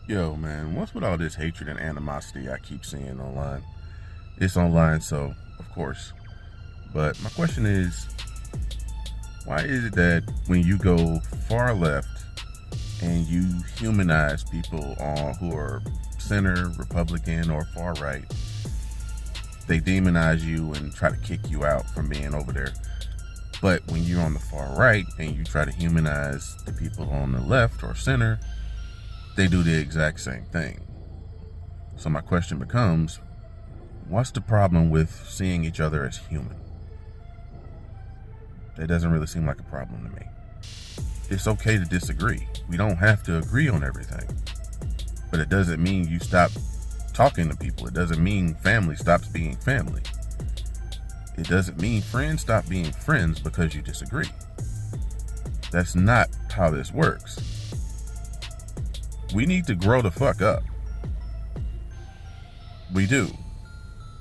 Yo, man, what's with all this hatred and animosity I keep seeing online? It's online, so of course. But my question is, why is it that when you go far left and you humanize people who are center, Republican, or far right, they demonize you and try to kick you out from being over there? But when you're on the far right and you try to humanize the people on the left or center, they do the exact same thing. So my question becomes, what's the problem with seeing each other as human? That doesn't really seem like a problem to me. It's okay to disagree. We don't have to agree on everything. But it doesn't mean you stop talking to people. It doesn't mean family stops being family. It doesn't mean friends stop being friends because you disagree. That's not how this works. We need to grow the fuck up. We do.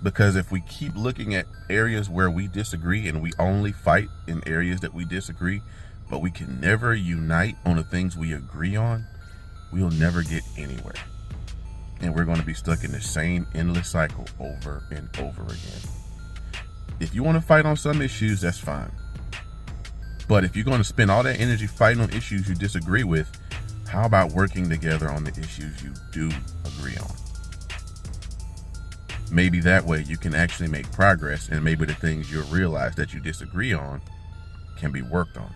Because if we keep looking at areas where we disagree and we only fight in areas that we disagree, but we can never unite on the things we agree on, we'll never get anywhere. And we're going to be stuck in the same endless cycle over and over again. If you want to fight on some issues, that's fine. But if you're going to spend all that energy fighting on issues you disagree with, how about working together on the issues you do agree on? Maybe that way you can actually make progress, and maybe the things you'll realize that you disagree on can be worked on.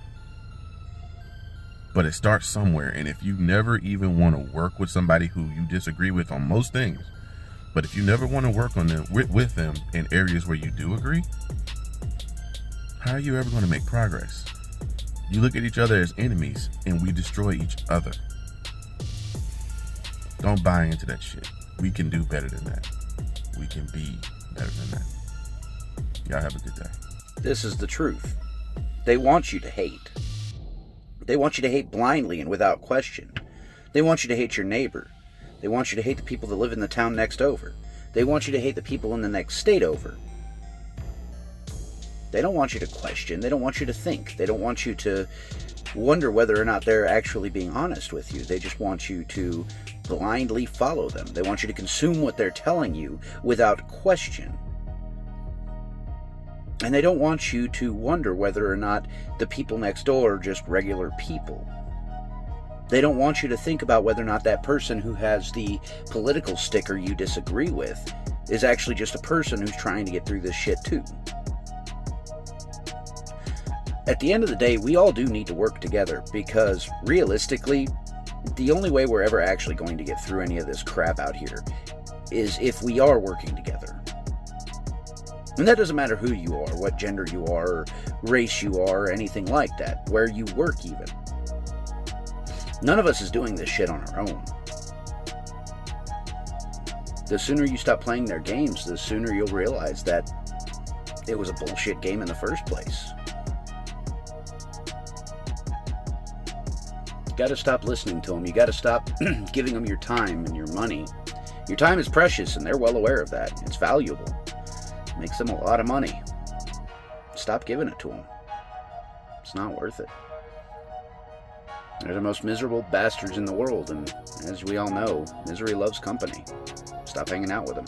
But it starts somewhere, and if you never even want to work with somebody who you disagree with on most things, but if you never want to work on them with them in areas where you do agree, how are you ever going to make progress? You look at each other as enemies, and we destroy each other. Don't buy into that shit. We can do better than that. We can be better than that. Y'all have a good day. This is the truth. They want you to hate. They want you to hate blindly and without question. They want you to hate your neighbor. They want you to hate the people that live in the town next over. They want you to hate the people in the next state over. They don't want you to question. They don't want you to think. They don't want you to wonder whether or not they're actually being honest with you. They just want you to blindly follow them. They want you to consume what they're telling you without question. And they don't want you to wonder whether or not the people next door are just regular people. They don't want you to think about whether or not that person who has the political sticker you disagree with is actually just a person who's trying to get through this shit too. At the end of the day, we all do need to work together, because realistically, the only way we're ever actually going to get through any of this crap out here is if we are working together. And that doesn't matter who you are, what gender you are, or race you are, or anything like that, where you work even. None of us is doing this shit on our own. The sooner you stop playing their games, the sooner you'll realize that it was a bullshit game in the first place. You gotta stop listening to them. You gotta stop giving them your time and your money. Your time is precious, and they're well aware of that. It's valuable. It makes them a lot of money. Stop giving it to them. It's not worth it. They're the most miserable bastards in the world, and as we all know, misery loves company. Stop hanging out with them.